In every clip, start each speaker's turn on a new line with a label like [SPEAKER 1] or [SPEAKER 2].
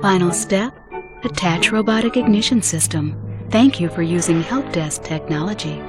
[SPEAKER 1] Final step, attach robotic ignition system. Thank you for using help desk technology.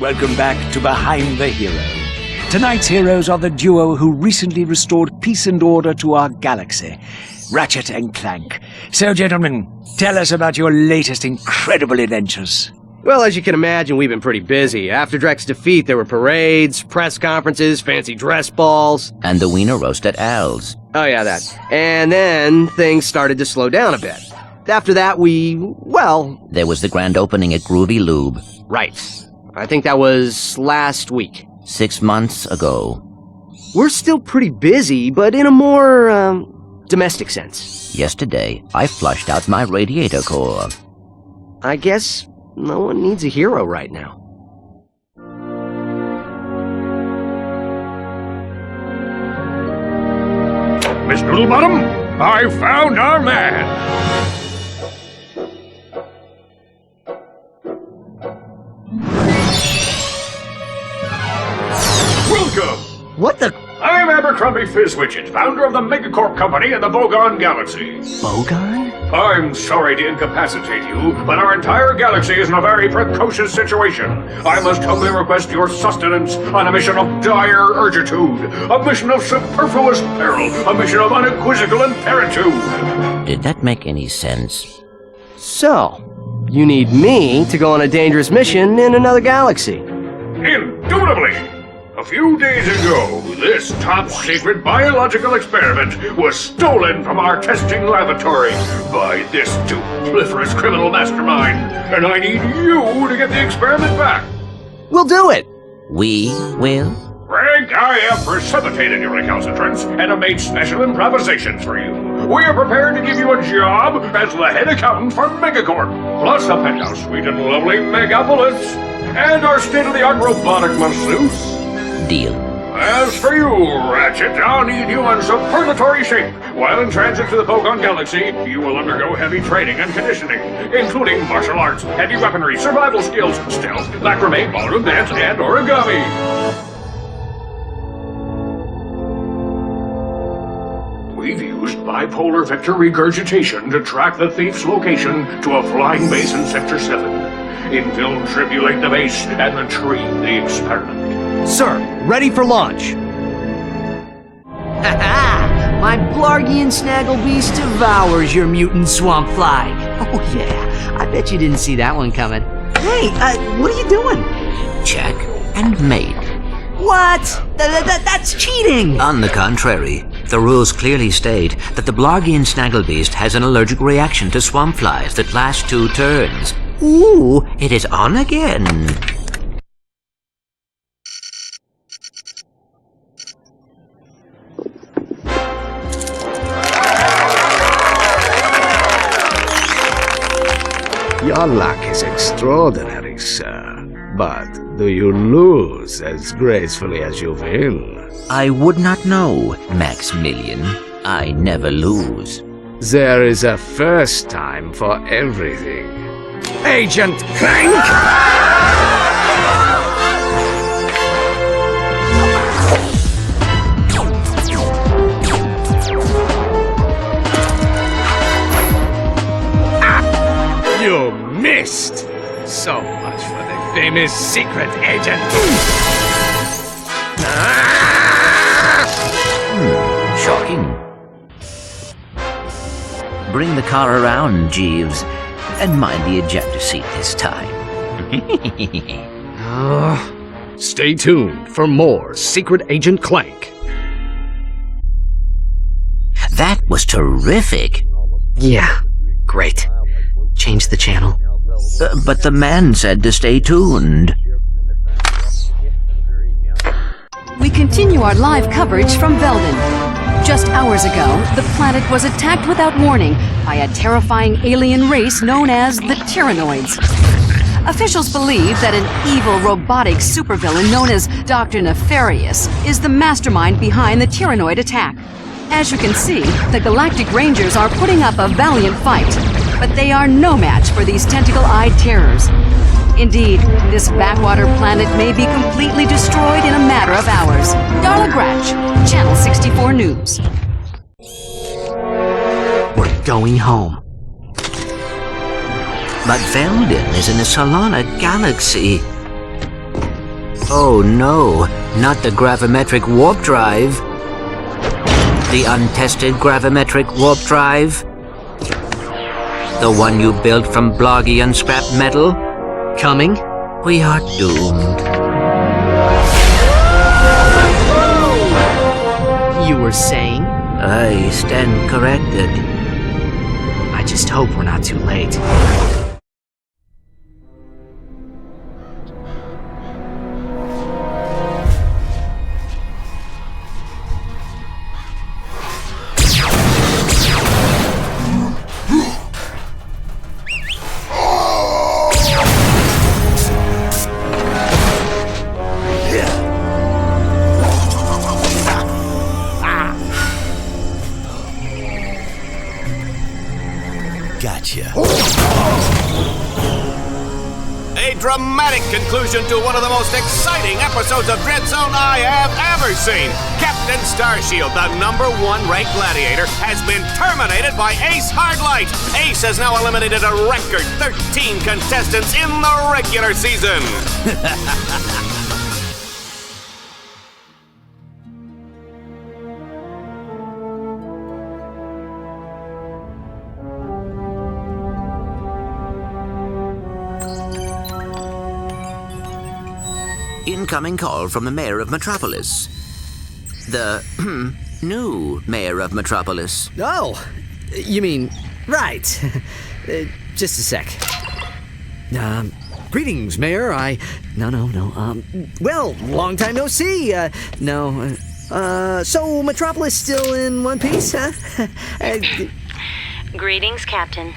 [SPEAKER 2] Welcome back to Behind the Hero. Tonight's heroes are the duo who recently restored peace and order to our galaxy, Ratchet and Clank. So, gentlemen, tell us about your latest incredible adventures.
[SPEAKER 3] Well, as you can imagine, we've been pretty busy. After Drek's defeat, there were parades, press conferences, fancy dress balls.
[SPEAKER 4] And the wiener roast at Al's.
[SPEAKER 3] Oh yeah, that. And then things started to slow down a bit. After that,
[SPEAKER 4] There was the grand opening at Groovy Lube.
[SPEAKER 3] Right. I think that was last week.
[SPEAKER 4] 6 months ago.
[SPEAKER 3] We're still pretty busy, but in a more, domestic sense.
[SPEAKER 4] Yesterday, I flushed out my radiator core.
[SPEAKER 3] I guess no one needs a hero right now.
[SPEAKER 5] Miss Noodlebottom, I found our man! Welcome!
[SPEAKER 3] What the...
[SPEAKER 5] I'm Abercrombie Fizzwidget, founder of the Megacorp Company and the Bogon Galaxy.
[SPEAKER 3] Bogon?
[SPEAKER 5] I'm sorry to incapacitate you, but our entire galaxy is in a very precocious situation. I must humbly request your sustenance on a mission of dire urgitude, a mission of superfluous peril, a mission of unequivocal imperitude.
[SPEAKER 4] Did that make any sense?
[SPEAKER 3] So, you need me to go on a dangerous mission in another galaxy.
[SPEAKER 5] Indubitably! A few days ago, this top-secret biological experiment was stolen from our testing laboratory by this dupliferous criminal mastermind, and I need you to get the experiment back.
[SPEAKER 3] We'll do it!
[SPEAKER 4] We will?
[SPEAKER 5] Frank, I have precipitated your recalcitrance and have made special improvisations for you. We are prepared to give you a job as the head accountant for Megacorp, plus a penthouse suite in lovely Megapolis, and our state-of-the-art robotic masseuse.
[SPEAKER 4] Deal.
[SPEAKER 5] As for you, Ratchet, I'll need you in superlatory shape. While in transit to the Bogon Galaxy, you will undergo heavy training and conditioning, including martial arts, heavy weaponry, survival skills, stealth, macrame, ballroom dance, and origami. We've used bipolar vector regurgitation to track the thief's location to a flying base in Sector 7. Infiltrate the base and retrieve the experiment.
[SPEAKER 3] Sir, ready for launch.
[SPEAKER 6] Ha-ha! My Blargian Snagglebeast devours your mutant swamp fly. Oh yeah, I bet you didn't see that one coming. Hey, what are you doing?
[SPEAKER 4] Check and mate.
[SPEAKER 6] What? That's cheating!
[SPEAKER 4] On the contrary, the rules clearly state that the Blargian Snagglebeast has an allergic reaction to swamp flies that last 2 turns. Ooh, it is on again.
[SPEAKER 7] Your luck is extraordinary, sir. But do you lose as gracefully as you win?
[SPEAKER 4] I would not know, Maximilian. I never lose.
[SPEAKER 7] There is a first time for everything. Agent Clank! You missed! So much for the famous secret agent!
[SPEAKER 4] Shocking. Bring the car around, Jeeves, and mind the ejector seat this time.
[SPEAKER 3] Stay tuned for more Secret Agent Clank.
[SPEAKER 4] That was terrific.
[SPEAKER 6] Yeah, great. Change the channel.
[SPEAKER 4] But the man said to stay tuned.
[SPEAKER 8] We continue our live coverage from Veldon. Just hours ago, the planet was attacked without warning by a terrifying alien race known as the Tyrannoids. Officials believe that an evil robotic supervillain known as Dr. Nefarious is the mastermind behind the Tyrannoid attack. As you can see, the Galactic Rangers are putting up a valiant fight, but they are no match for these tentacle-eyed terrors. Indeed, this backwater planet may be completely destroyed in a matter of hours. Darla Gratch, Channel 64 News.
[SPEAKER 6] We're going home.
[SPEAKER 4] But Veldon is in the Solana Galaxy. Oh no, not the gravimetric warp drive. The untested gravimetric warp drive? The one you built from Bloggian scrap metal?
[SPEAKER 6] Coming?
[SPEAKER 4] We are doomed.
[SPEAKER 6] You were saying?
[SPEAKER 4] I stand corrected.
[SPEAKER 6] I just hope we're not too late.
[SPEAKER 9] A dramatic conclusion to one of the most exciting episodes of Dread Zone I have ever seen. Captain Starshield, the #1 ranked gladiator, has been terminated by Ace Hardlight. Ace has now eliminated a record 13 contestants in the regular season.
[SPEAKER 4] Incoming call from the mayor of Metropolis. The new mayor of Metropolis.
[SPEAKER 6] Oh, you mean, right. Just a sec. Greetings, Mayor. No. Well, long time no see. So Metropolis still in one piece, huh?
[SPEAKER 10] Greetings, Captain.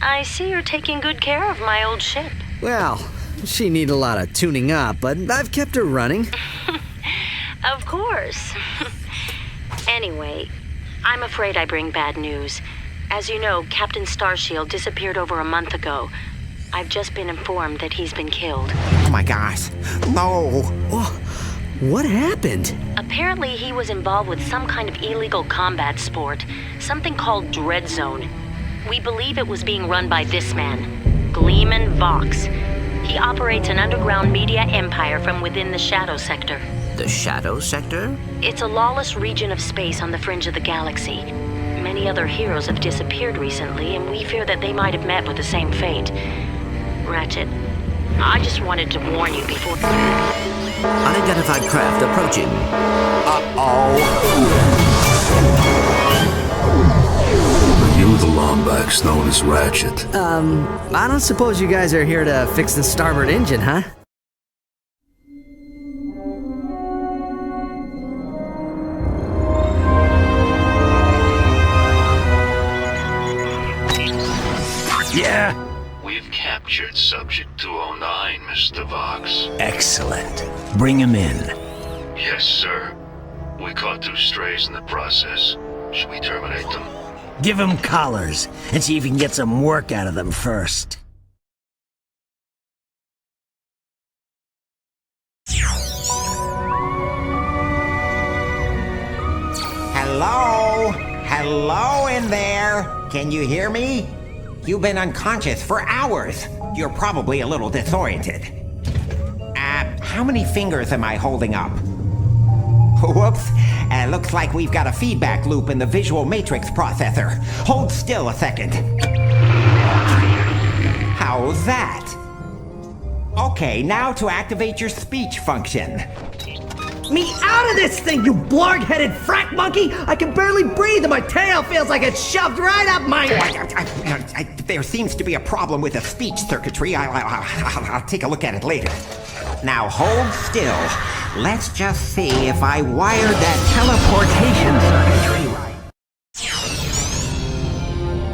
[SPEAKER 10] I see you're taking good care of my old ship.
[SPEAKER 6] Well, she needs a lot of tuning up, but I've kept her running.
[SPEAKER 10] Of course. Anyway, I'm afraid I bring bad news. As you know, Captain Starshield disappeared over a month ago. I've just been informed that he's been killed.
[SPEAKER 9] Oh my gosh. No.
[SPEAKER 6] Oh, what happened?
[SPEAKER 10] Apparently he was involved with some kind of illegal combat sport, something called Dread Zone. We believe it was being run by this man, Gleeman Vox. He operates an underground media empire from within the Shadow Sector.
[SPEAKER 4] The Shadow Sector?
[SPEAKER 10] It's a lawless region of space on the fringe of the galaxy. Many other heroes have disappeared recently, and we fear that they might have met with the same fate. Ratchet, I just wanted to warn you before...
[SPEAKER 4] Unidentified craft approaching.
[SPEAKER 11] Are you the Lombacks known as Ratchet?
[SPEAKER 6] I don't suppose you guys are here to fix the starboard engine, huh?
[SPEAKER 2] Yeah?
[SPEAKER 11] We've captured Subject 209, Mr. Vox.
[SPEAKER 2] Excellent. Bring him in.
[SPEAKER 11] Yes, sir. We caught 2 strays in the process. Should we terminate them?
[SPEAKER 2] Give him collars and see if you can get some work out of them first.
[SPEAKER 12] Hello? Hello in there? Can you hear me? You've been unconscious for hours. You're probably a little disoriented. How many fingers am I holding up? Whoops. Looks like we've got a feedback loop in the visual matrix processor. Hold still a second. How's that? Okay, now to activate your speech function.
[SPEAKER 6] Me out of this thing, you blarg-headed frack monkey! I can barely breathe and my tail feels like it's shoved right up my...
[SPEAKER 12] There seems to be a problem with the speech circuitry. I'll take a look at it later. Now hold still. Let's just see if I wired that teleportation circuitry right.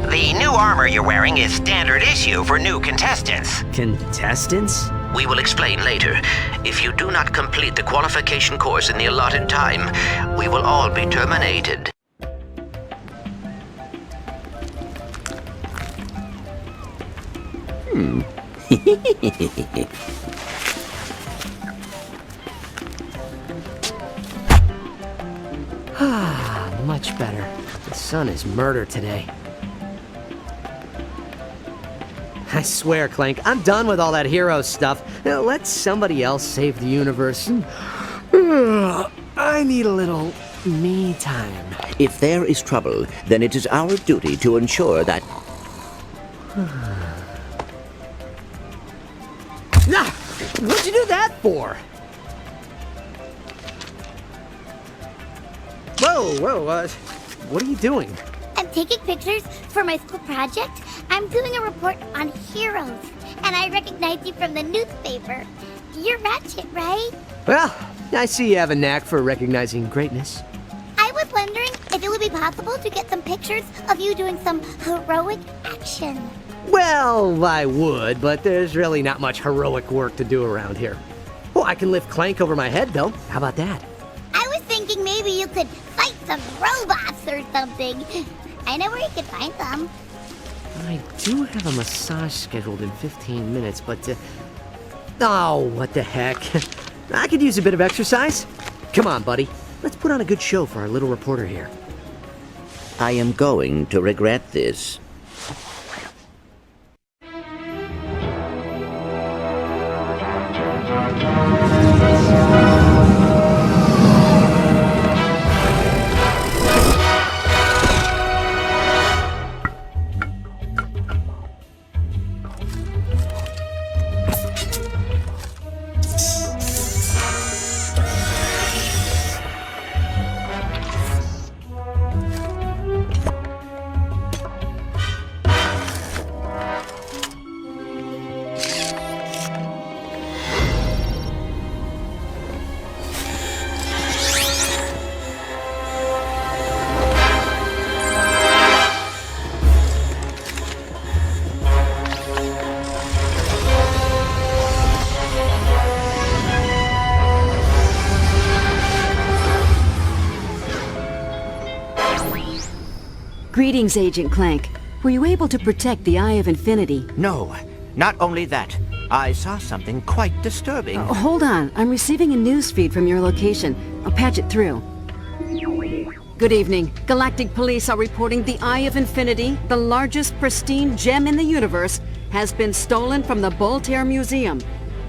[SPEAKER 12] The new armor you're wearing is standard issue for new contestants.
[SPEAKER 6] Contestants?
[SPEAKER 4] We will explain later. If you do not complete the qualification course in the allotted time, we will all be terminated.
[SPEAKER 6] Much better. The sun is murder today. I swear, Clank, I'm done with all that hero stuff. Now, let somebody else save the universe. I need a little me time.
[SPEAKER 4] If there is trouble, then it is our duty to ensure that...
[SPEAKER 6] Nah! What'd you do that for? Whoa, what are you doing?
[SPEAKER 13] I'm taking pictures for my school project. I'm doing a report on heroes, and I recognize you from the newspaper. You're Ratchet, right?
[SPEAKER 6] Well, I see you have a knack for recognizing greatness.
[SPEAKER 13] I was wondering if it would be possible to get some pictures of you doing some heroic action.
[SPEAKER 6] Well, I would, but there's really not much heroic work to do around here. Well, I can lift Clank over my head, though. How about that?
[SPEAKER 13] I was thinking maybe you could fight some robots or something. I know where you could find them.
[SPEAKER 6] I do have a massage scheduled in 15 minutes, but... Oh, what the heck. I could use a bit of exercise. Come on, buddy. Let's put on a good show for our little reporter here.
[SPEAKER 4] I am going to regret this.
[SPEAKER 8] Greetings, Agent Clank. Were you able to protect the Eye of Infinity?
[SPEAKER 12] No, not only that. I saw something quite disturbing.
[SPEAKER 8] Hold on. I'm receiving a news feed from your location. I'll patch it through. Good evening. Galactic Police are reporting the Eye of Infinity, the largest pristine gem in the universe, has been stolen from the Voltaire Museum.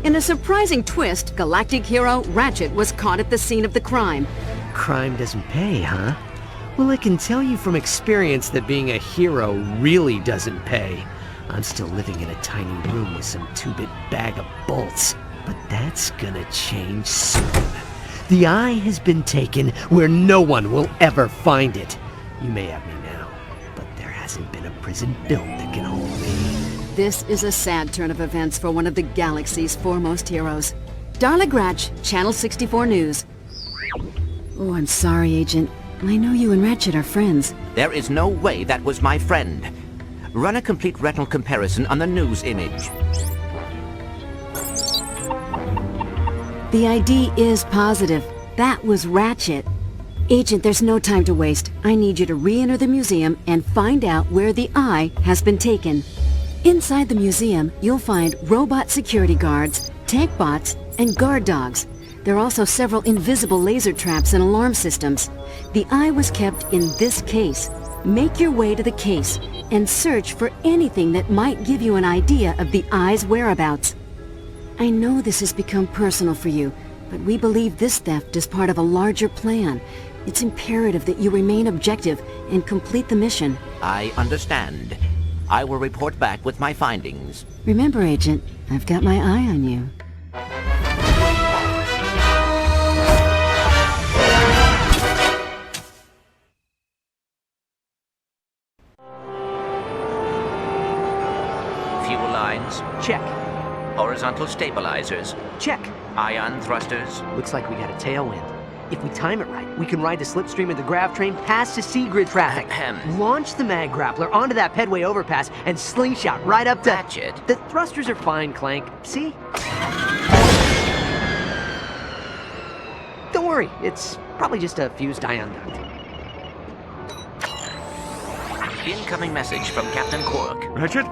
[SPEAKER 8] In a surprising twist, Galactic hero Ratchet was caught at the scene of the crime.
[SPEAKER 6] Crime doesn't pay, huh? Well, I can tell you from experience that being a hero really doesn't pay. I'm still living in a tiny room with some 2-bit bag of bolts. But that's gonna change soon. The Eye has been taken where no one will ever find it. You may have me now, but there hasn't been a prison built that can hold me.
[SPEAKER 8] This is a sad turn of events for one of the galaxy's foremost heroes. Darla Gratch, Channel 64 News. Oh, I'm sorry, Agent. I know you and Ratchet are friends.
[SPEAKER 12] There is no way that was my friend.
[SPEAKER 4] Run a complete retinal comparison on the news image.
[SPEAKER 8] The ID is positive. That was Ratchet. Agent, there's no time to waste. I need you to re-enter the museum and find out where the eye has been taken. Inside the museum, you'll find robot security guards, tank bots, and guard dogs. There are also several invisible laser traps and alarm systems. The eye was kept in this case. Make your way to the case and search for anything that might give you an idea of the eye's whereabouts. I know this has become personal for you, but we believe this theft is part of a larger plan. It's imperative that you remain objective and complete the mission.
[SPEAKER 4] I understand. I will report back with my findings.
[SPEAKER 8] Remember, Agent, I've got my eye on you.
[SPEAKER 4] Fuel lines.
[SPEAKER 6] Check.
[SPEAKER 4] Horizontal stabilizers.
[SPEAKER 6] Check.
[SPEAKER 4] Ion thrusters.
[SPEAKER 6] Looks like we got a tailwind. If we time it right, we can ride the slipstream of the grav train past the sea-grid traffic. Launch the mag grappler onto that pedway overpass and slingshot right up to...
[SPEAKER 4] Ratchet.
[SPEAKER 6] The thrusters are fine, Clank. See? Don't worry, it's probably just a fused ion duct.
[SPEAKER 4] Incoming message from Captain Quark.
[SPEAKER 5] Ratchet?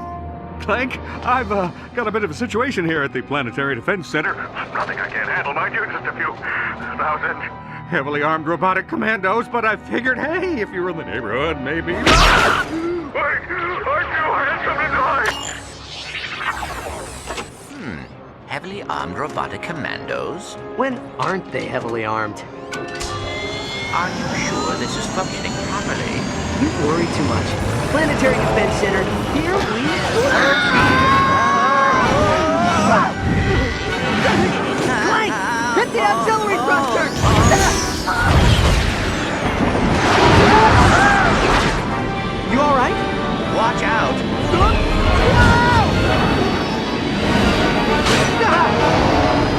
[SPEAKER 5] Clank? I've got a bit of a situation here at the Planetary Defense Center. Nothing I can't handle, mind you. Just a few 1,000 heavily armed robotic commandos, but I figured, hey, if you were in the neighborhood, maybe... Wait! I had something to hide!
[SPEAKER 4] Heavily armed robotic commandos?
[SPEAKER 6] When aren't they heavily armed?
[SPEAKER 4] Are you sure this is functioning properly?
[SPEAKER 6] You worry too much. Planetary Defense Center, here we go. Clank! Hit the auxiliary thruster! You alright?
[SPEAKER 4] Watch out!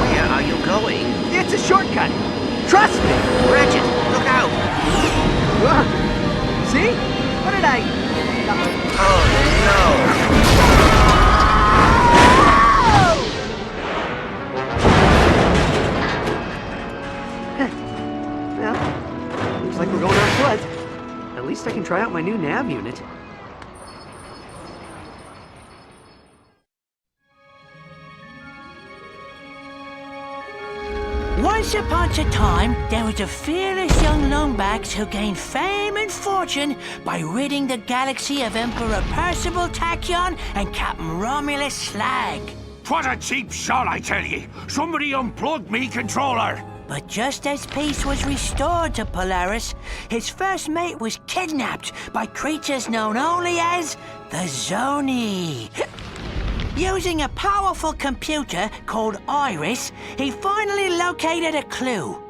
[SPEAKER 4] Where are you going?
[SPEAKER 6] It's a shortcut! Trust me!
[SPEAKER 4] Ratchet, look out!
[SPEAKER 6] See? What did I...
[SPEAKER 4] Oh,
[SPEAKER 6] Well, looks like we're going on foot. At least I can try out my new nav unit.
[SPEAKER 14] Once upon a time, there was a fearless young lungbags who gained fame and fortune by ridding the galaxy of Emperor Percival Tachyon and Captain Romulus Slag.
[SPEAKER 9] What a cheap shot, I tell ye! Somebody unplugged me controller!
[SPEAKER 14] But just as peace was restored to Polaris, his first mate was kidnapped by creatures known only as the Zoni. Using a powerful computer called Iris, he finally located a clue.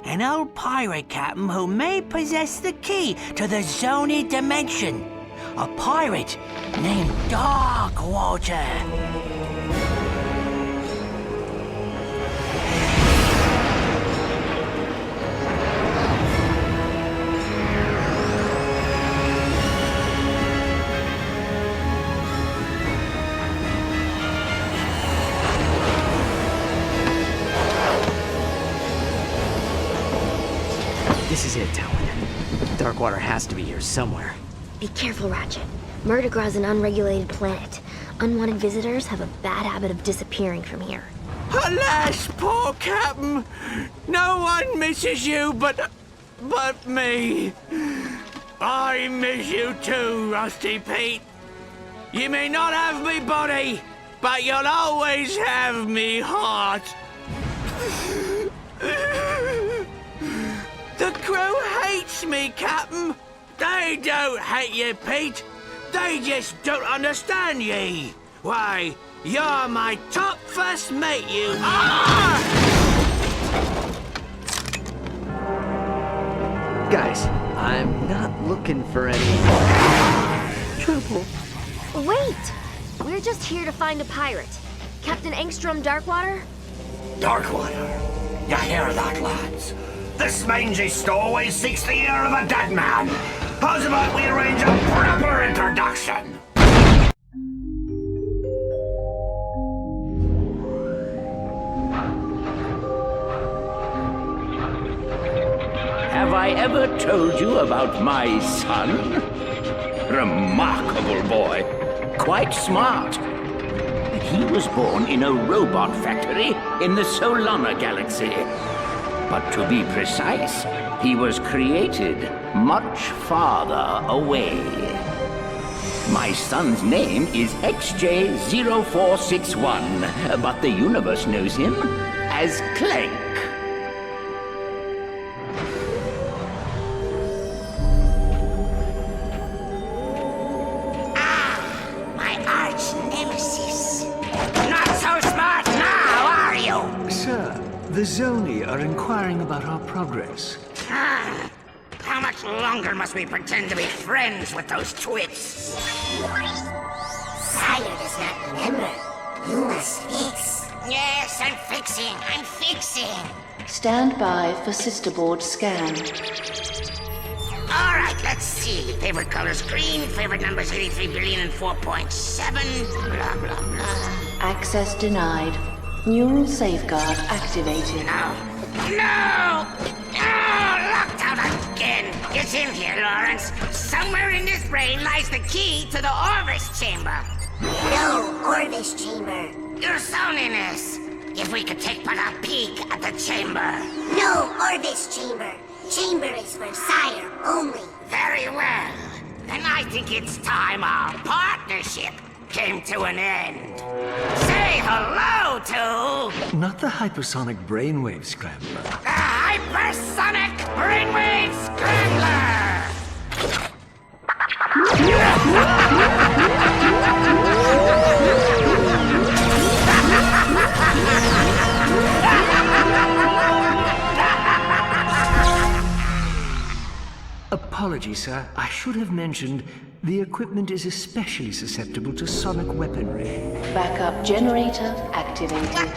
[SPEAKER 14] An old pirate captain who may possess the key to the Zoni dimension. A pirate named Darkwater.
[SPEAKER 6] This is it, Talon. Darkwater has to be here somewhere.
[SPEAKER 15] Be careful, Ratchet. Murdergrow's an unregulated planet. Unwanted visitors have a bad habit of disappearing from here.
[SPEAKER 14] Alas, poor Captain! No one misses you but me. I miss you too, Rusty Pete. You may not have me body, but you'll always have me heart. The crew hates me, Captain. They don't hate you, Pete. They just don't understand ye. Why, you're my top first mate, you are!
[SPEAKER 6] Guys, I'm not looking for any... trouble.
[SPEAKER 15] Wait! We're just here to find a pirate. Captain Engstrom Darkwater?
[SPEAKER 9] Darkwater. You hear that, lads? This mangy stowaway seeks the ear of a dead man. How's about we arrange a proper introduction?
[SPEAKER 16] ever told you about my son? Remarkable boy. Quite smart. He was born in a robot factory in the Solana galaxy. But to be precise, he was created much farther away. My son's name is XJ0461, but the universe knows him as Clank.
[SPEAKER 12] My arch nemesis. Not so smart now, are you?
[SPEAKER 2] Sir, the Zoni are inquiring about our progress.
[SPEAKER 12] How much longer must we pretend to be friends with those twits? Sire does not remember. You must fix. Yes, I'm fixing.
[SPEAKER 17] Stand by for sister board scan.
[SPEAKER 12] All right, let's see. Favorite color's green, favorite number's 83 billion and 4.7, blah, blah, blah.
[SPEAKER 17] Access denied. Neural safeguard activated.
[SPEAKER 12] No! Locked out again! Get in here, Lawrence. Somewhere in this brain lies the key to the Orvis chamber. No Orvis chamber. Your zoniness. If we could take but a peek at the chamber. No Orvis chamber. Chamber is for Sire only. Very well. Then I think it's time our partnership came to an end. Say hello to...
[SPEAKER 2] Not the hypersonic brainwave scrambler.
[SPEAKER 12] The Hypersonic Brainwave Scrambler!
[SPEAKER 2] Apologies, sir. I should have mentioned the equipment is especially susceptible to sonic weaponry.
[SPEAKER 17] Backup generator activated.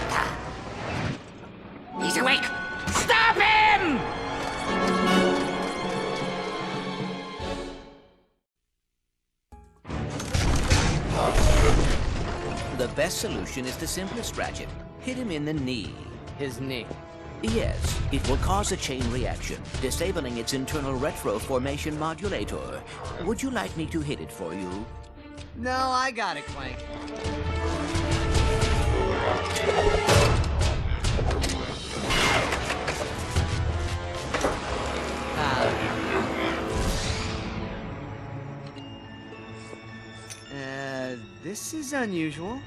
[SPEAKER 12] He's awake! Stop him!
[SPEAKER 4] The best solution is the simplest, Ratchet. Hit him in the knee.
[SPEAKER 6] His knee?
[SPEAKER 4] Yes, it will cause a chain reaction, disabling its internal retro formation modulator. Would you like me to hit it for you?
[SPEAKER 6] No, I got it, Clank. This is unusual.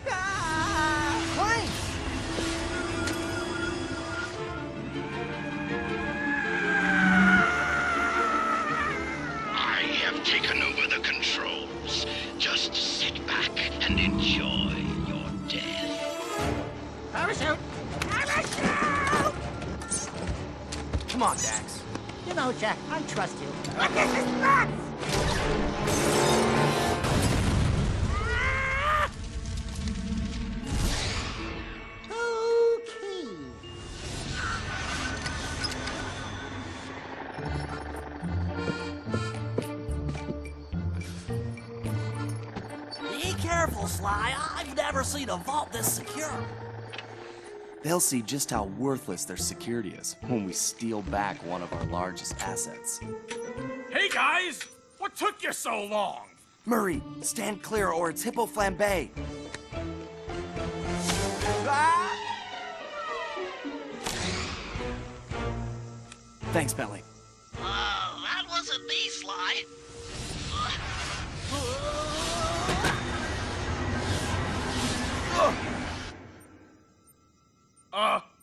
[SPEAKER 6] Clank!
[SPEAKER 11] I have taken over the controls. Just sit back and enjoy your death.
[SPEAKER 12] Parachute! Parachute!
[SPEAKER 6] Come on, Dax.
[SPEAKER 12] You know, Jack, I trust you. But this is nuts!
[SPEAKER 18] Careful, Sly. I've never seen a vault this secure.
[SPEAKER 19] They'll see just how worthless their security is when we steal back one of our largest assets.
[SPEAKER 5] Hey, guys! What took you so long?
[SPEAKER 19] Murray, stand clear or it's Hippo Flambe. Thanks, Bentley.
[SPEAKER 18] That wasn't me, Sly.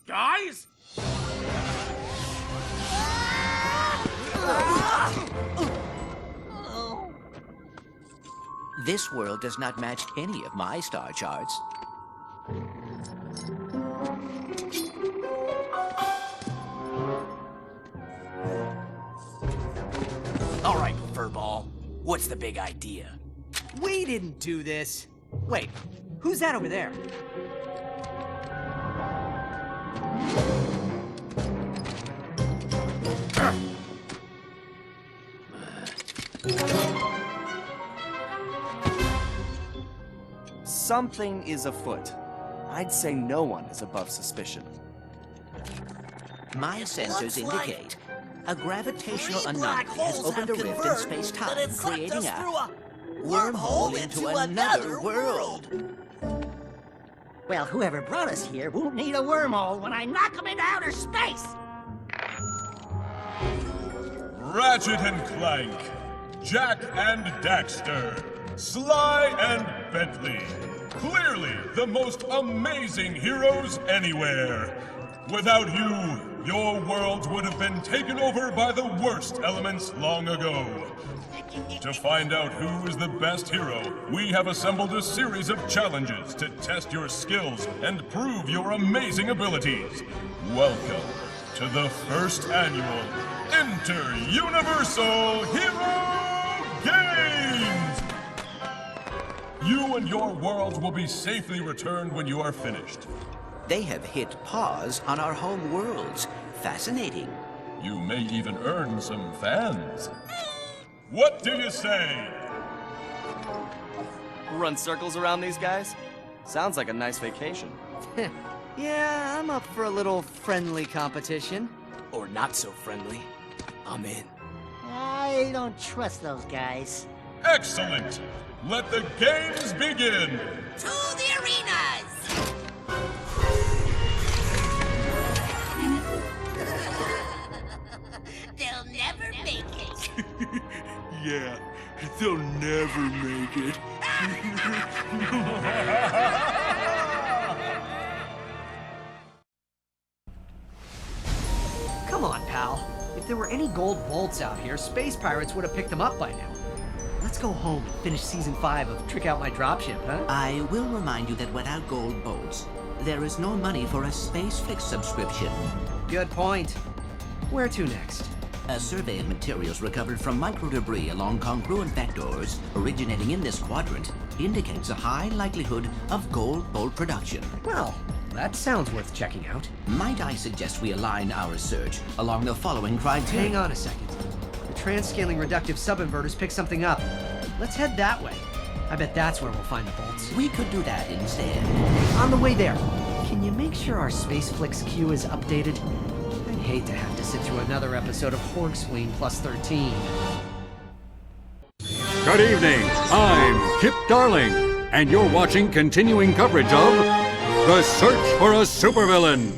[SPEAKER 5] Guys?
[SPEAKER 4] This world does not match any of my star charts.
[SPEAKER 18] All right, Furball. What's the big idea?
[SPEAKER 6] We didn't do this. Wait, who's that over there?
[SPEAKER 19] Something is afoot. I'd say no one is above suspicion.
[SPEAKER 4] My sensors indicate
[SPEAKER 20] A gravitational
[SPEAKER 18] Three black
[SPEAKER 20] anomaly has
[SPEAKER 18] holes
[SPEAKER 20] opened a
[SPEAKER 18] have
[SPEAKER 20] rift in
[SPEAKER 18] converged,
[SPEAKER 20] space-time,
[SPEAKER 18] and it sucked
[SPEAKER 20] creating
[SPEAKER 18] us
[SPEAKER 20] a
[SPEAKER 18] through a
[SPEAKER 20] wormhole into another world.
[SPEAKER 21] Well, whoever brought us here won't need a wormhole when I knock them into outer space!
[SPEAKER 22] Ratchet and Clank, Jack and Daxter, Sly and Bentley. Clearly the most amazing heroes anywhere. Without you, your worlds would have been taken over by the worst elements long ago. To find out who is the best hero, we have assembled a series of challenges to test your skills and prove your amazing abilities. Welcome to the first annual Inter-Universal Hero Games! You and your worlds will be safely returned when you are finished.
[SPEAKER 20] They have hit pause on our home worlds. Fascinating.
[SPEAKER 22] You may even earn some fans. What do you say?
[SPEAKER 19] Run circles around these guys? Sounds like a nice vacation.
[SPEAKER 6] Yeah, I'm up for a little friendly competition.
[SPEAKER 19] Or not so friendly. I'm in.
[SPEAKER 21] I don't trust those guys.
[SPEAKER 22] Excellent! Let the games begin!
[SPEAKER 18] To the arenas! They'll never make it.
[SPEAKER 22] Yeah, they'll never make it.
[SPEAKER 6] Come on, pal. If there were any gold bolts out here, space pirates would have picked them up by now. Let's go home and finish Season 5 of Trick Out My Dropship, huh?
[SPEAKER 20] I will remind you that without gold bolts, there is no money for a SpaceFlix subscription.
[SPEAKER 6] Good point. Where to next?
[SPEAKER 20] A survey of materials recovered from microdebris along congruent vectors originating in this quadrant indicates a high likelihood of gold bolt production.
[SPEAKER 6] Well, that sounds worth checking out.
[SPEAKER 20] Might I suggest we align our search along the following criteria?
[SPEAKER 6] Hang on a second. The transscaling reductive subinverters picked something up. Let's head that way. I bet that's where we'll find the bolts.
[SPEAKER 20] We could do that instead.
[SPEAKER 6] On the way there, can you make sure our SpaceFlix queue is updated? I'd hate to have to sit through another episode of Horgspleen plus 13.
[SPEAKER 23] Good evening, I'm Kip Darling, and you're watching continuing coverage of The Search for a Supervillain.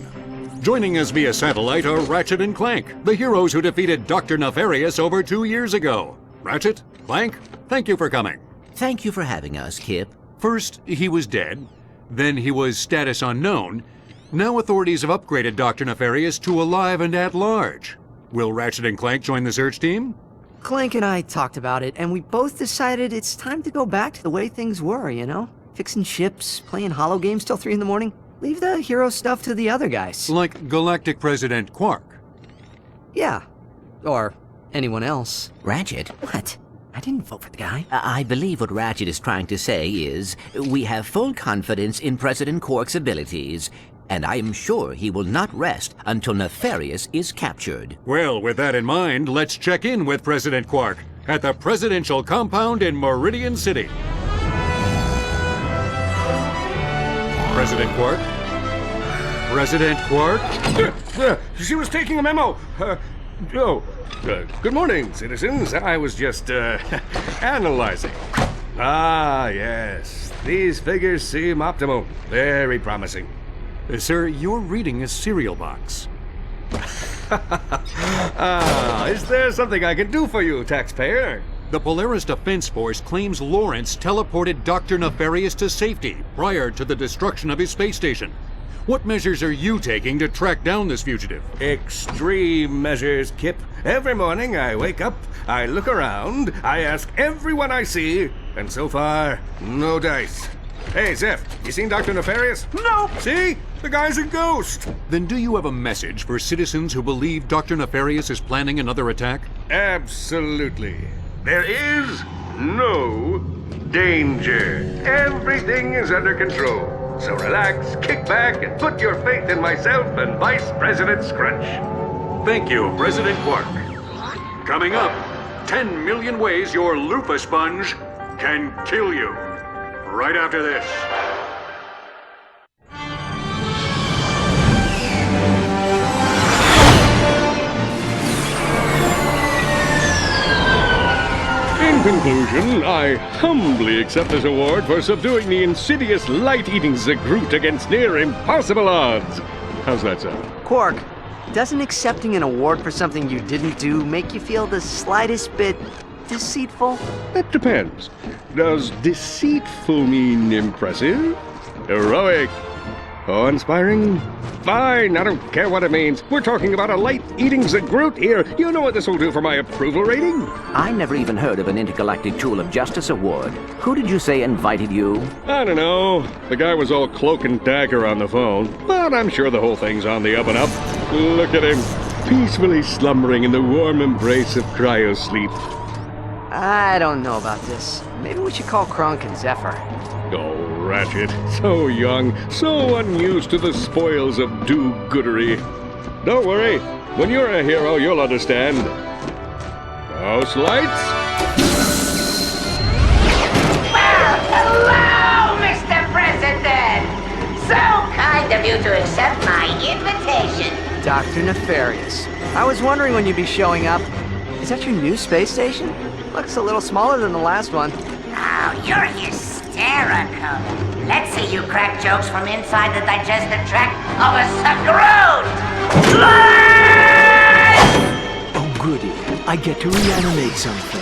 [SPEAKER 23] Joining us via satellite are Ratchet and Clank, the heroes who defeated Dr. Nefarious over 2 years ago. Ratchet, Clank, thank you for coming.
[SPEAKER 20] Thank you for having us, Kip.
[SPEAKER 23] First, he was dead. Then he was status unknown. Now authorities have upgraded Dr. Nefarious to alive and at large. Will Ratchet and Clank join the search team?
[SPEAKER 6] Clank and I talked about it, and we both decided it's time to go back to the way things were, you know? Fixing ships, playing holo games till 3 in the morning. Leave the hero stuff to the other guys.
[SPEAKER 23] Like Galactic President Quark.
[SPEAKER 6] Yeah. Or anyone else.
[SPEAKER 20] Ratchet?
[SPEAKER 6] What? I didn't vote for the guy.
[SPEAKER 20] I believe what Ratchet is trying to say is, we have full confidence in President Quark's abilities, and I am sure he will not rest until Nefarious is captured.
[SPEAKER 23] Well, with that in mind, let's check in with President Quark at the presidential compound in Meridian City. President Quark? President Quark?
[SPEAKER 7] She was taking a memo. Good morning, citizens. I was just, analyzing. Ah, yes. These figures seem optimal. Very promising.
[SPEAKER 23] Sir, you're reading a cereal box.
[SPEAKER 7] Is there something I can do for you, taxpayer?
[SPEAKER 23] The Polaris Defense Force claims Lawrence teleported Dr. Nefarious to safety prior to the destruction of his space station. What measures are you taking to track down this fugitive?
[SPEAKER 7] Extreme measures, Kip. Every morning I wake up, I look around, I ask everyone I see, and so far, no dice. Hey, Zeph, you seen Dr. Nefarious?
[SPEAKER 23] No!
[SPEAKER 7] See? The guy's a ghost!
[SPEAKER 23] Then do you have a message for citizens who believe Dr. Nefarious is planning another attack?
[SPEAKER 7] Absolutely. There is no danger. Everything is under control. So relax, kick back, and put your faith in myself and Vice President Scrunch.
[SPEAKER 23] Thank you, President Quark. Coming up, 10 million ways your loofah sponge can kill you. Right after this.
[SPEAKER 7] conclusion, I humbly accept this award for subduing the insidious light-eating Zagroot against near impossible odds. How's that sound?
[SPEAKER 6] Quark, doesn't accepting an award for something you didn't do make you feel the slightest bit deceitful?
[SPEAKER 7] That depends. Does deceitful mean impressive? Heroic? Awe-inspiring? Fine, I don't care what it means. We're talking about a light-eating Zagroot here. You know what this will do for my approval rating?
[SPEAKER 20] I never even heard of an Intergalactic Tool of Justice award. Who did you say invited you?
[SPEAKER 7] I don't know. The guy was all cloak and dagger on the phone, but I'm sure the whole thing's on the up and up. Look at him, peacefully slumbering in the warm embrace of cryosleep.
[SPEAKER 6] I don't know about this. Maybe we should call Kronk and Zephyr.
[SPEAKER 7] Oh, Ratchet, so young, so unused to the spoils of do-goodery. Don't worry, when you're a hero, you'll understand. House lights?
[SPEAKER 1] Well, hello, Mr. President! So kind of you to accept my invitation.
[SPEAKER 6] Dr. Nefarious. I was wondering when you'd be showing up. Is that your new space station? Looks a little smaller than the last one.
[SPEAKER 1] Oh, you're hysterical. Let's see you crack jokes from inside the digestive tract of a Zagroot!
[SPEAKER 2] Oh, goody. I get to reanimate something.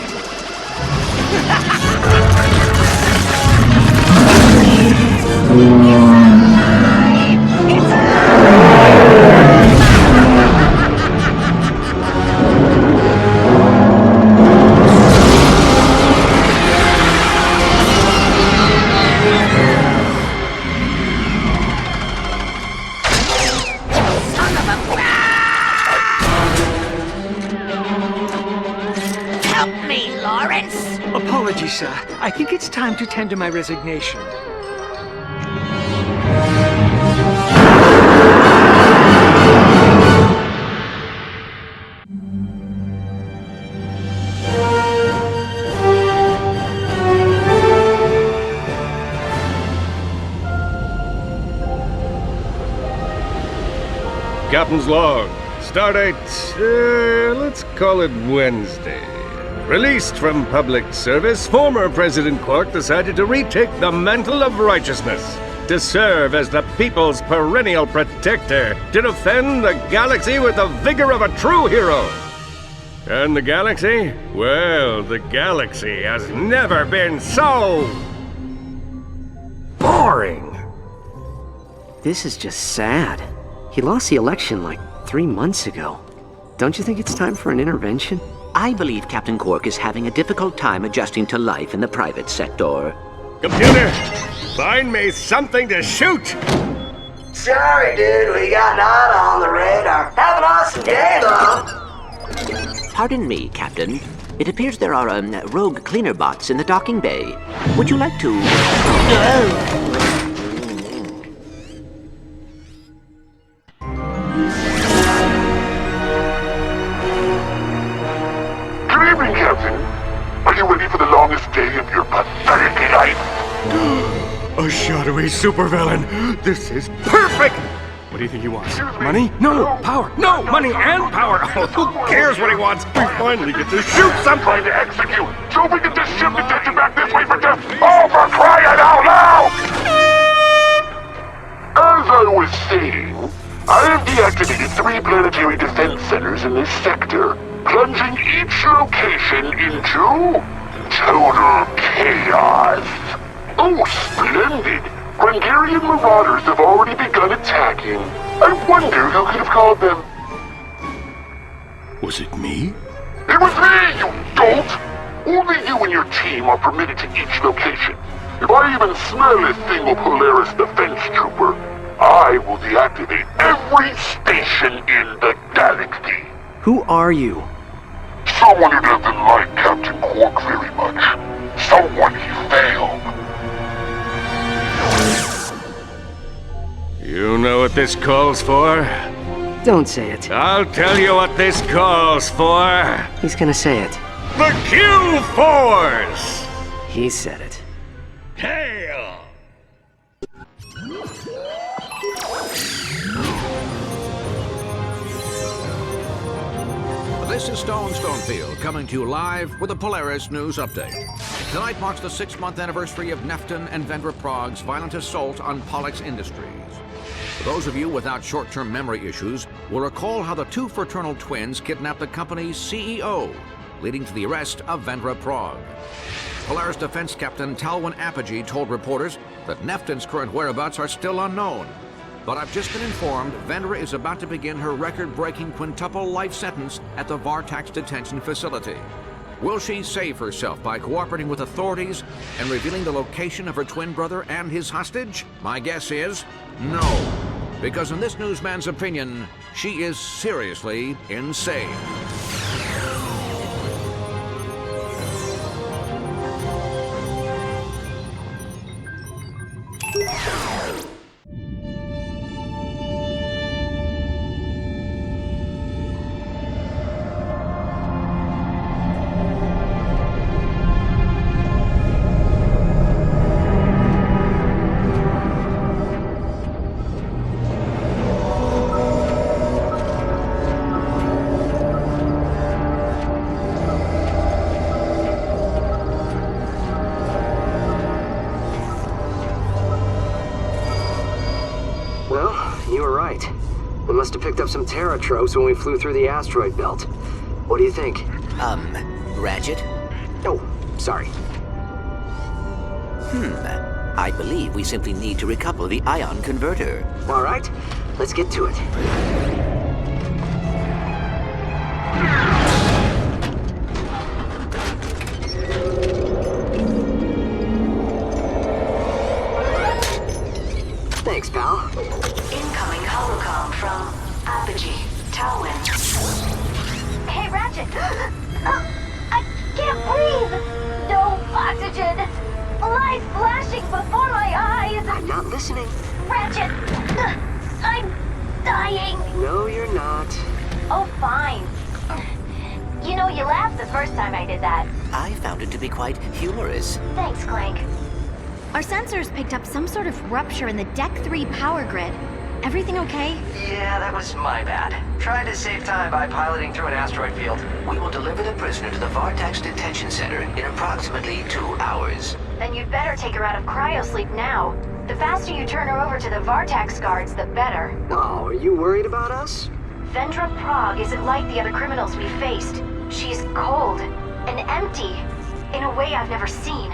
[SPEAKER 2] Apologies, sir. I think it's time to tender my resignation.
[SPEAKER 7] Captain's log. Stardate, let's call it Wednesday. Released from public service, former President Quark decided to retake the mantle of righteousness, to serve as the people's perennial protector, to defend the galaxy with the vigor of a true hero. And the galaxy? Well, the galaxy has never been so boring.
[SPEAKER 6] This is just sad. He lost the election like 3 months ago. Don't you think it's time for an intervention?
[SPEAKER 20] I believe Captain Quark is having a difficult time adjusting to life in the private sector.
[SPEAKER 7] Computer, find me something to shoot!
[SPEAKER 1] Sorry, dude, we got Nada on the radar. Have an awesome day, though.
[SPEAKER 20] Pardon me, Captain. It appears there are rogue cleaner bots in the docking bay. Would you like to...
[SPEAKER 3] Good evening, Captain. Are you ready for the longest day of your pathetic life?
[SPEAKER 7] A shadowy supervillain! This is perfect! What do you think he wants? Money? No! Power! No! Money and power! Oh, who cares what he wants? We finally get to shoot something!
[SPEAKER 3] Trying to execute! So we can just shift attention back this way for death! Oh, for crying out loud! As I was saying, I have deactivated 3 planetary defense centers in this sector, plunging each location into total chaos. Oh, splendid! Grungarian marauders have already begun attacking. I wonder who could have called them.
[SPEAKER 7] Was it me?
[SPEAKER 3] It was me, you dolt! Only you and your team are permitted to each location. If I even smell a single Polaris defense trooper, I will deactivate every station in the galaxy.
[SPEAKER 6] Who are you?
[SPEAKER 3] Someone who doesn't like Captain Quark very much. Someone he failed.
[SPEAKER 7] You know what this calls for?
[SPEAKER 6] Don't say it.
[SPEAKER 7] I'll tell you what this calls for.
[SPEAKER 6] He's gonna say it.
[SPEAKER 7] The Q-Force!
[SPEAKER 6] He said it.
[SPEAKER 7] Hail!
[SPEAKER 8] This is Stone Stonefield coming to you live with a Polaris News Update. Tonight marks the 6-month anniversary of Nefton and Vendra Prague's violent assault on Pollux Industries. For those of you without short-term memory issues will recall how the two fraternal twins kidnapped the company's CEO, leading to the arrest of Vendra Prague. Polaris Defense Captain Talwin Apogee told reporters that Nefton's current whereabouts are still unknown. But I've just been informed Vendra is about to begin her record-breaking quintuple life sentence at the Vartax detention facility. Will she save herself by cooperating with authorities and revealing the location of her twin brother and his hostage? My guess is no. Because in this newsman's opinion, she is seriously insane.
[SPEAKER 10] We must have picked up some Terra tropes when we flew through the asteroid belt. What do you think?
[SPEAKER 20] Ratchet?
[SPEAKER 10] Oh, sorry.
[SPEAKER 20] I believe we simply need to recouple the ion converter.
[SPEAKER 10] All right, let's get to it. Thanks, pal.
[SPEAKER 1] Incoming holocom from Apogee, Talwin.
[SPEAKER 15] Hey, Ratchet! I can't breathe! No oxygen! Light flashing before my eyes!
[SPEAKER 10] I'm not listening.
[SPEAKER 15] Ratchet! I'm dying!
[SPEAKER 10] No, you're not.
[SPEAKER 15] Oh, fine. You know, you laughed the first time I did that.
[SPEAKER 20] I found it to be quite humorous.
[SPEAKER 15] Thanks, Clank.
[SPEAKER 13] Our sensors picked up some sort of rupture in the Deck 3 power grid. Everything okay?
[SPEAKER 10] Yeah, that was my bad. Tried to save time by piloting through an asteroid field.
[SPEAKER 20] We will deliver the prisoner to the Vartax detention center in approximately 2 hours.
[SPEAKER 15] Then you'd better take her out of cryosleep now. The faster you turn her over to the Vartax guards, the better.
[SPEAKER 10] Oh, are you worried about us?
[SPEAKER 15] Vendra Prague isn't like the other criminals we faced. She's cold and empty in a way I've never seen.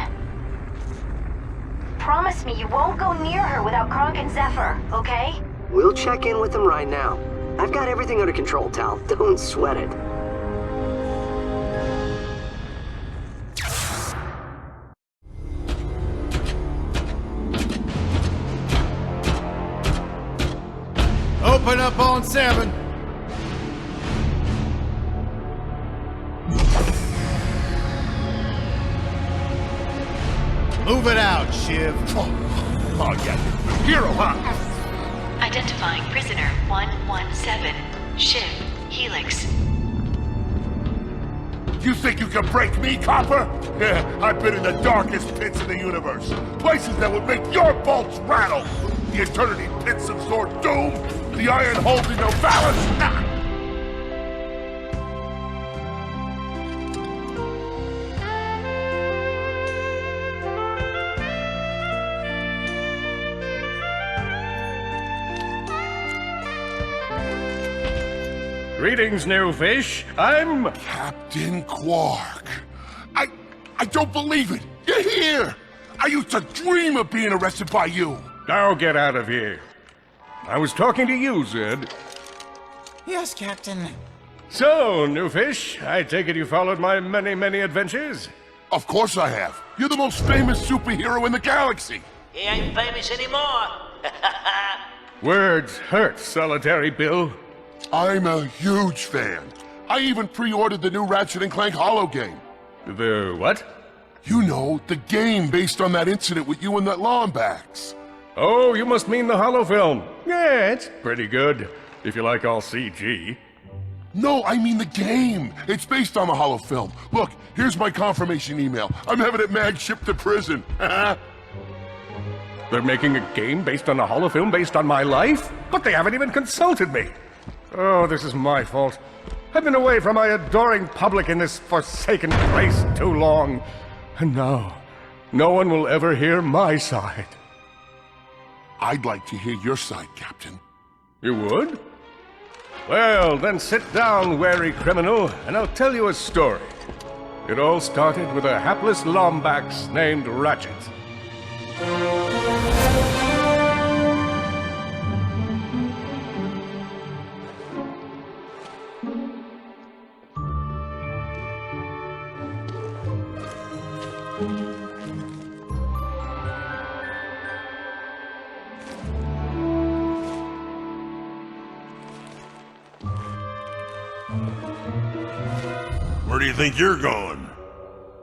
[SPEAKER 15] Promise me you won't go near her without Kronk and Zephyr, okay?
[SPEAKER 10] We'll check in with them right now. I've got everything under control, Tal. Don't sweat it.
[SPEAKER 24] Open up on 7. Move it out, Shiv.
[SPEAKER 3] Oh yeah, hero, huh?
[SPEAKER 17] Identifying prisoner 117, Shiv, Helix.
[SPEAKER 3] You think you can break me, Copper? Yeah, I've been in the darkest pits in the universe. Places that would make your bolts rattle. The eternity pits of Zord Doom. The iron holding no balance. Nah.
[SPEAKER 5] Greetings, new fish. I'm
[SPEAKER 3] Captain Quark. I don't believe it. You're here. I used to dream of being arrested by you.
[SPEAKER 5] Now get out of here. I was talking to you, Zed.
[SPEAKER 21] Yes, Captain.
[SPEAKER 5] So, new fish, I take it you followed my many, many adventures?
[SPEAKER 3] Of course I have. You're the most famous superhero in the galaxy.
[SPEAKER 21] He ain't famous anymore.
[SPEAKER 5] Words hurt, Solitary Bill.
[SPEAKER 3] I'm a huge fan. I even pre-ordered the new Ratchet & Clank holo game.
[SPEAKER 5] The what?
[SPEAKER 3] You know, the game based on that incident with you and that Lombax.
[SPEAKER 5] Oh, you must mean the holo film. Yeah, it's pretty good, if you like all CG.
[SPEAKER 3] No, I mean the game. It's based on the holo film. Look, here's my confirmation email. I'm having it mag shipped to prison.
[SPEAKER 5] They're making a game based on a holo film based on my life? But they haven't even consulted me. Oh, this is my fault.
[SPEAKER 7] I've been away from my adoring public in this forsaken place too long. And now, no one will ever hear my side.
[SPEAKER 3] I'd like to hear your side, Captain.
[SPEAKER 7] You would? Well, then sit down, wary criminal, and I'll tell you a story. It all started with a hapless Lombax named Ratchet.
[SPEAKER 9] Where do you think you're going?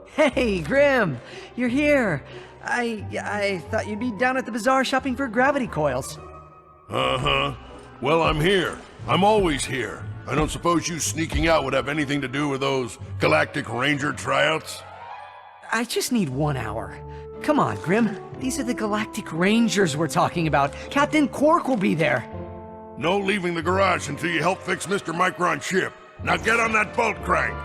[SPEAKER 11] Hey, Grim! You're here! I thought you'd be down at the bazaar shopping for gravity coils.
[SPEAKER 9] Uh-huh. Well, I'm here. I'm always here. I don't suppose you sneaking out would have anything to do with those Galactic Ranger tryouts?
[SPEAKER 11] I just need 1 hour. Come on, Grim. These are the Galactic Rangers we're talking about. Captain Quark will be there.
[SPEAKER 9] No leaving the garage until you help fix Mr. Micron's ship. Now get on that bolt crank.